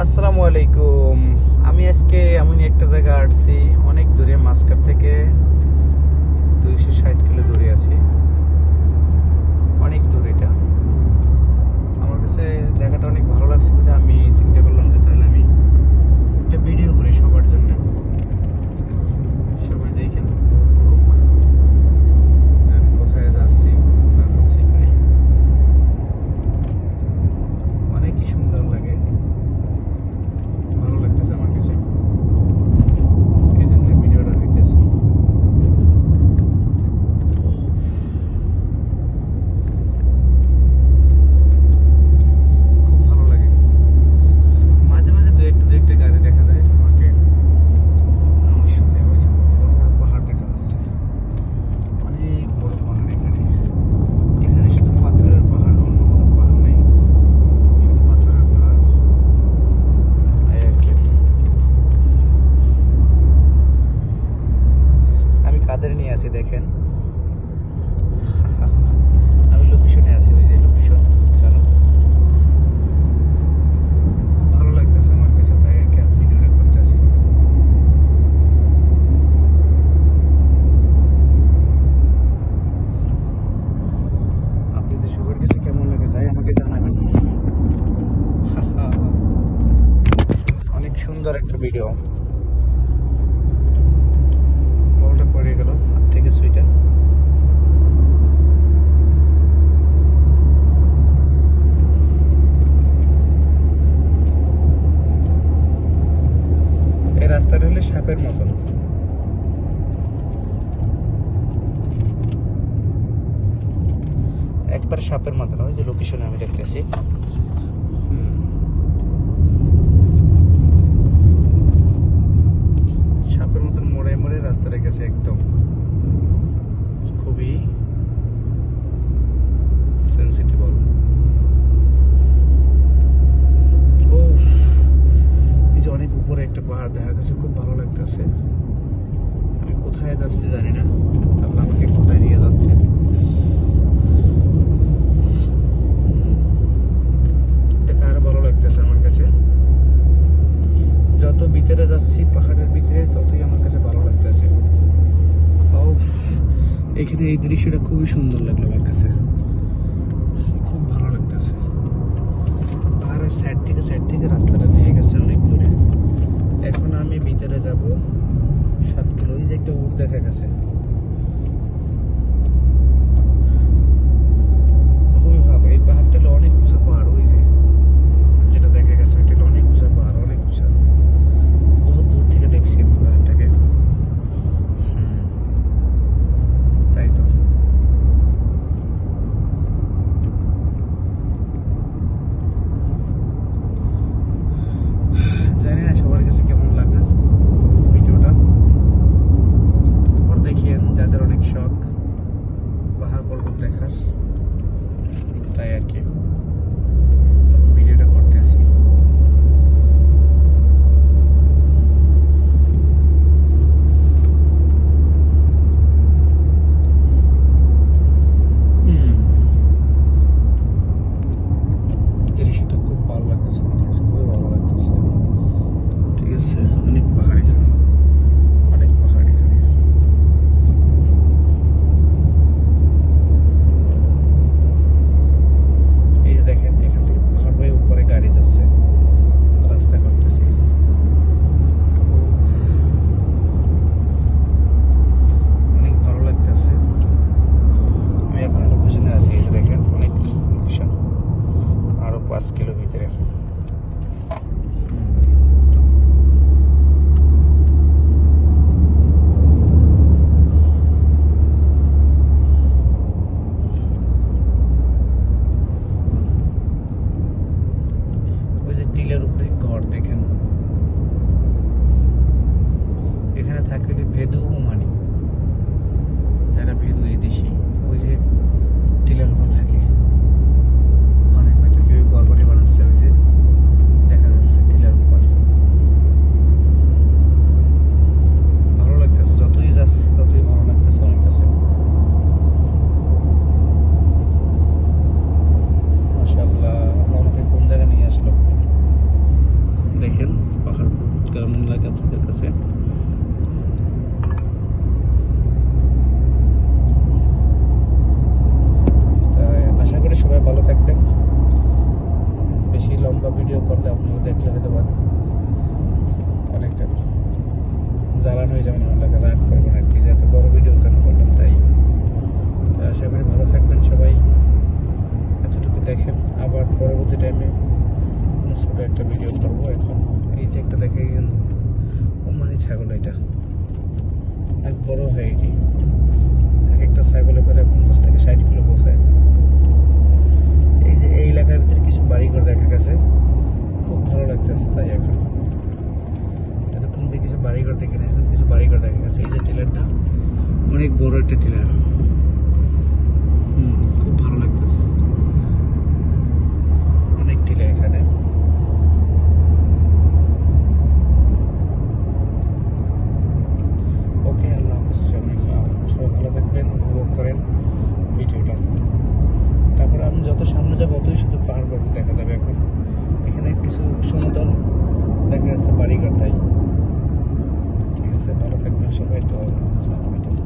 আসসালামু আলাইকুম। আমি আজকে এমন একটা জায়গা আসছি, অনেক দূরে, মাসকাট থেকে 260 কিলো দূরে আছি। অনেক দূর এটা। আমার কাছে জায়গাটা অনেক ভালো লাগছে, বলে আমি চিন্তা করলাম যে তাহলে আমি একটা ভিডিও করি সবার জন্য, সবাই দেখেন করুক আমি কোথায় যাচ্ছি না যাচ্ছি। অনেকই সুন্দর লাগে, ভালো লাগতেছে আমার কাছে, এই জন্য ভিডিওটা হইতেছে। খুব ভালো লাগে, মাঝে মাঝে দু একটা গাড়ি দেখা যায় আমাকে। আমার সাথে ওই যে বড় বড় পাহাড় দেখা যাচ্ছে, অনেক বড় পাহাড়। এখানে এখানে শুধু পাথরের পাহাড়, অন্য কোনো পাহাড় নেই, শুধু পাথরের পাহাড়। এই আর কি। আমি কাদের নিয়ে আছি দেখেন, আমি লোকেশনে আছি, ওই যে লোকেশন। চলো, খুব ভালো লাগতেছে আমার কাছে, তাই আর কি আমি ভিডিওটা করতেছি। আপনাদের সবার কাছে কেমন লাগে তাই আমাকে জানাবেন। অনেক সুন্দর একটা ভিডিও। বলটা পড়ে গেল হাত থেকে সুইটা। এই রাস্তাটা হলে সাপের মতন। একবার সাপের মতন, ওই যে লোকেশনে আমি দেখতেছি। সাপের মতন মোড়ে মোড়ে রাস্তাটা গেছে একদম, খুবই সেন্সিটিভ। এই যে অনেক উপরে একটা পাহাড় দেখা গেছে, খুব ভালো লাগতেছে। আমি কোথায় যাচ্ছি জানি না, আল্লাহ আমাকে কোথায় নিয়ে যাচ্ছে। দেখে আরো ভালো লাগতেছে আমার কাছে। যত ভিতরে যাচ্ছি পাহাড়ের ভিতরে, ততই আমার কাছে ভালো লাগতেছে। এখানে এই দৃশ্যটা খুবই সুন্দর লাগলো আমার কাছে, খুব ভালো লাগতেছে। পাহাড়ের সাইড থেকে রাস্তাটা নিয়ে গেছে অনেক দূরে। এখন আমি ভিতরে যাব 7 কিলো। ওই যে একটা উট দেখা গেছে, খুবই ভালো। এই পাহাড়টা হলো অনেক উঁচা পাহাড়, ওই যে যেটা দেখা গেছে ওইটা হলো অনেক উঁচা পাহাড়, অনেক উঁচা। বহুত দূর থেকে দেখছি আমি পাহাড়টাকে। তাই তো। জানি না সবার কাছে কেমন লাগে ভিডিওটা। তারপর দেখিয়েন যাদের অনেক শখ পাহাড় পর্বত দেখার, তাই আর কি ভিডিওটা করতে আসি। দৃশ্যটা খুব ভালো লাগতেছে আমার কাছে, খুবই ভালো লাগতেছে। ঠিক আছে, অনেক পাহাড় এখানে, অনেক পাহাড় এখানে। এই যে দেখেন, এখান থেকে পাহাড় হয়ে উপরে গাড়ি যাচ্ছে, রাস্তা করতেছে। এই যে অনেক ভালো লাগতেছে। আমি এখন লোকেশনে আছি, এই যে দেখেন অনেক লোকেশন, আরো 5 কিলো ভিতরে। ওই যে টিলের উপরে ঘর দেখেন, এখানে থাকলে ভেদু মানি, যারা ভেদু এই দেশি, ওই যে টিলের উপর থাকে, ওখানে হয়তো কেউ ঘর বাড়ি বানাচ্ছে, ওই যে দেখা যাচ্ছে টিলের উপর। ভালো লাগতেছে, যতই যাচ্ছে ততই ভালো লাগতেছে আমার কাছে। মাশাআল্লাহ, আমাকে কোন জায়গায় নিয়ে আসলো। করতেছে। আশা করি সবাই ভালো থাকবেন। বেশি লম্বা ভিডিও করলে আপনারা দেখলে হয়তো অনেকটা জ্বালান হয়ে যাবেন, আমার লাগে রাগ করবেন আর কি, যে এত বড় ভিডিও কেন করলাম। তাই আশা করি ভালো থাকবেন সবাই, এতটুকু দেখেন। আবার পরবর্তী টাইমে কোনো ছোটো একটা ভিডিও করবো। এখন এই যে একটা দেখে ওমানি ছাগল, এটা অনেক বড় হয়। এটি এক একটা ছাগলে করে 50 থেকে 60 কিলো পৌঁছায়। এই যে এই এলাকার ভিতরে কিছু বাড়িঘর দেখা গেছে, খুব ভালো লাগতেছে। তাই এখন এতক্ষণ থেকে কিছু বাড়িঘর দেখে না, এখন কিছু বাড়িঘর দেখা গেছে। এই যে টিলারটা অনেক বড় একটা টিলার, খুব ভালো লাগতেছে। অনেক টিলা এখানে। ওকে, আল্লাহ হাফেজ ফ্যামিলি, সবাই ভালো থাকবেন, উপভোগ করেন ভিডিওটা। তারপরে আমি যত সামনে যাবো অতই শুধু পাহাড় পর্বত দেখা যাবে। এখন এখানে কিছু সমতল দেখা যাচ্ছে বাড়িঘর। তাই ঠিক আছে, ভালো থাকবেন সবাই। তো আসসালামু আলাইকুম।